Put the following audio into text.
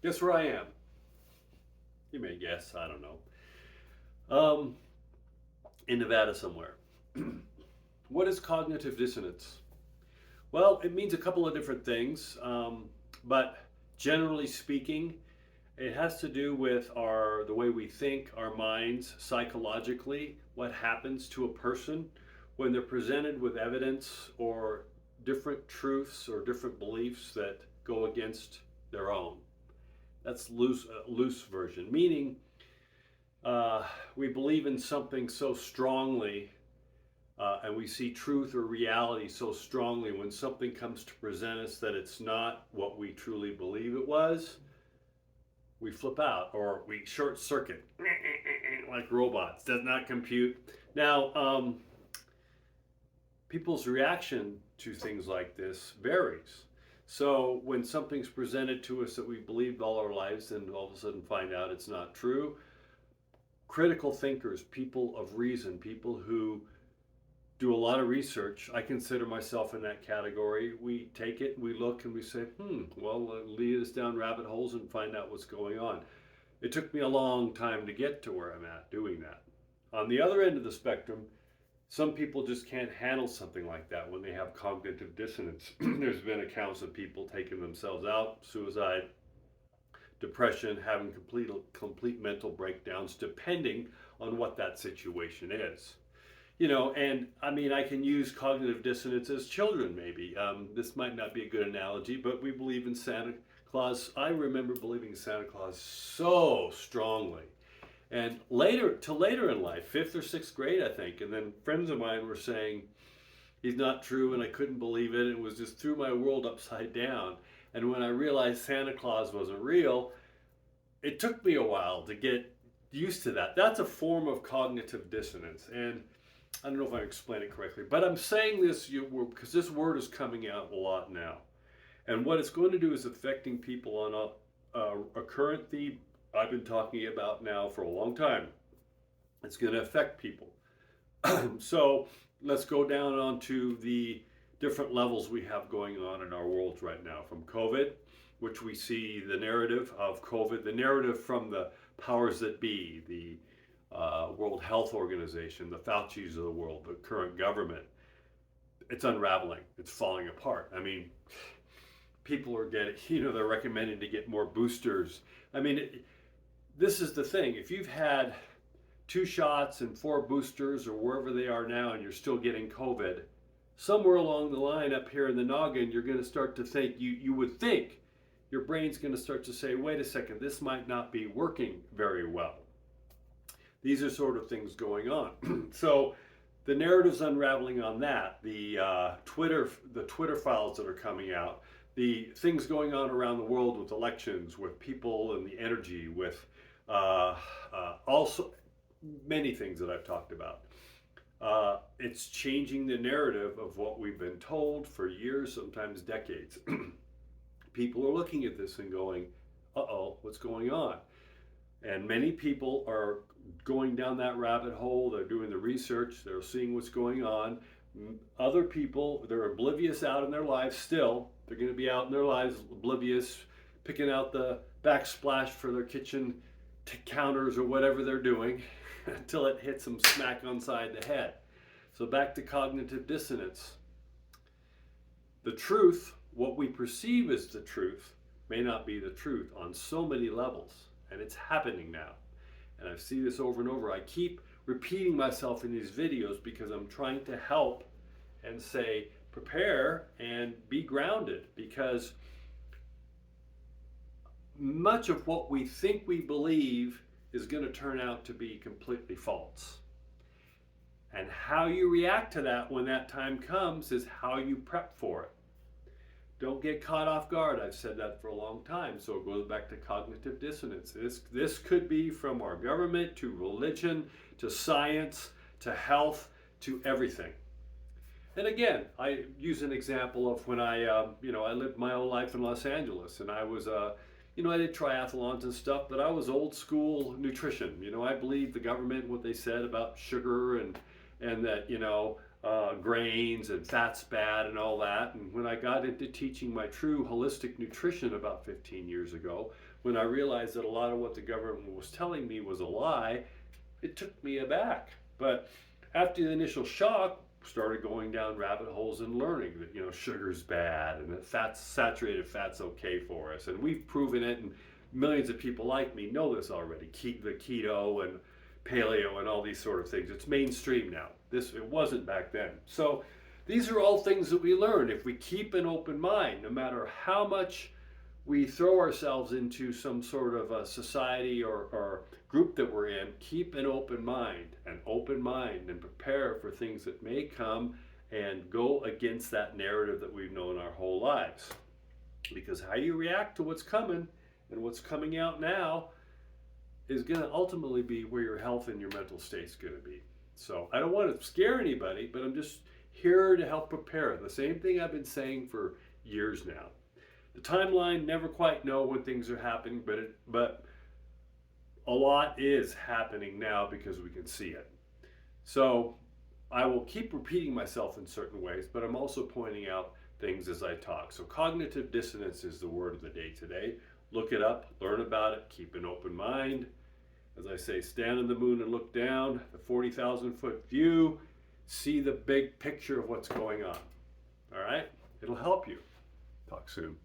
Guess where I am? You may guess, I don't know. Um, in Nevada somewhere. What is cognitive dissonance? Well, it means a couple of different things, but generally speaking, it has to do with the way we think, our minds, psychologically, what happens to a person when they're presented with evidence or different truths or different beliefs that go against their own. That's loose version, meaning we believe in something so strongly, and we see truth or reality so strongly. When something comes to present us that it's not what we truly believe it was, we flip out or we short circuit like robots. Does not compute. Now, people's reaction to things like this varies. So when something's presented to us that we believed all our lives and all of a sudden find out it's not true, critical thinkers, people of reason, people who do a lot of research, I consider myself in that category. We take it, we look, and we say, well, lead us down rabbit holes and find out what's going on. It took me a long time to get to where I'm at doing that. On the other end of the spectrum, some people just can't handle something like that when they have cognitive dissonance. There's been accounts of people taking themselves out, suicide, depression, having complete mental breakdowns, depending on what that situation is. And I mean, I can use cognitive dissonance as children, maybe. This might not be a good analogy, but we believe in Santa Claus. I remember believing in Santa Claus so strongly. And later in life, fifth or sixth grade, I think, and then friends of mine were saying, he's not true, and I couldn't believe it. It was just threw my world upside down. And when I realized Santa Claus wasn't real, it took me a while to get used to that. That's a form of cognitive dissonance. And I don't know if I explained it correctly, but I'm saying this because this word is coming out a lot now. And what it's going to do is affecting people on a current theme I've been talking about now for a long time. It's going to affect people. So let's go down onto the different levels we have going on in our world right now. From COVID, which we see the narrative of COVID, the narrative from the powers that be, the World Health Organization, the Fauci's of the world, the current government. It's unraveling. It's falling apart. I mean, people are getting, they're recommending to get more boosters. I mean, this is the thing. If you've had 2 shots and 4 boosters or wherever they are now and you're still getting COVID, somewhere along the line up here in the noggin, you're going to start to think, you would think, your brain's going to start to say, wait a second, this might not be working very well. These are sort of things going on. So the narrative's unraveling on that. The Twitter files that are coming out, the things going on around the world with elections, with people and the energy, with also many things that I've talked about. It's changing the narrative of what we've been told for years, sometimes decades. People are looking at this and going, uh-oh, what's going on? And many people are going down that rabbit hole. They're doing the research. They're seeing what's going on. Other people, they're oblivious out in their lives still. They're going to be out in their lives oblivious, picking out the backsplash for their kitchen counters or whatever they're doing until it hits them smack on side the head. So back to cognitive dissonance. The truth, what we perceive as the truth, may not be the truth on so many levels. And it's happening now. And I see this over and over. I keep repeating myself in these videos because I'm trying to help and say, prepare and be grounded, because much of what we think we believe is going to turn out to be completely false. And how you react to that when that time comes is how you prep for it. Don't get caught off guard. I've said that for a long time. So it goes back to cognitive dissonance. This could be from our government to religion to science to health to everything. And again, I use an example of when I lived my whole life in Los Angeles, and I was I did triathlons and stuff, but I was old school nutrition. I believed the government, what they said about sugar and that, grains and fat's bad and all that. And when I got into teaching my true holistic nutrition about 15 years ago, when I realized that a lot of what the government was telling me was a lie, it took me aback. But after the initial shock, started going down rabbit holes and learning that sugar's bad and that saturated fat's okay for us, and we've proven it, and millions of people like me know this already. The keto and paleo and all these sort of things, it's mainstream now. It wasn't back then. So these are all things that we learn if we keep an open mind, no matter how much we throw ourselves into some sort of a society or group that we're in. Keep an open mind and prepare for things that may come and go against that narrative that we've known our whole lives. Because how you react to what's coming and what's coming out now is going to ultimately be where your health and your mental state's going to be. So I don't want to scare anybody, but I'm just here to help prepare. The same thing I've been saying for years now. The timeline, never quite know when things are happening, but a lot is happening now because we can see it. So I will keep repeating myself in certain ways, but I'm also pointing out things as I talk. So cognitive dissonance is the word of the day today. Look it up, learn about it, keep an open mind. As I say, stand on the moon and look down, the 40,000 foot view, see the big picture of what's going on. All right? It'll help you. Talk soon.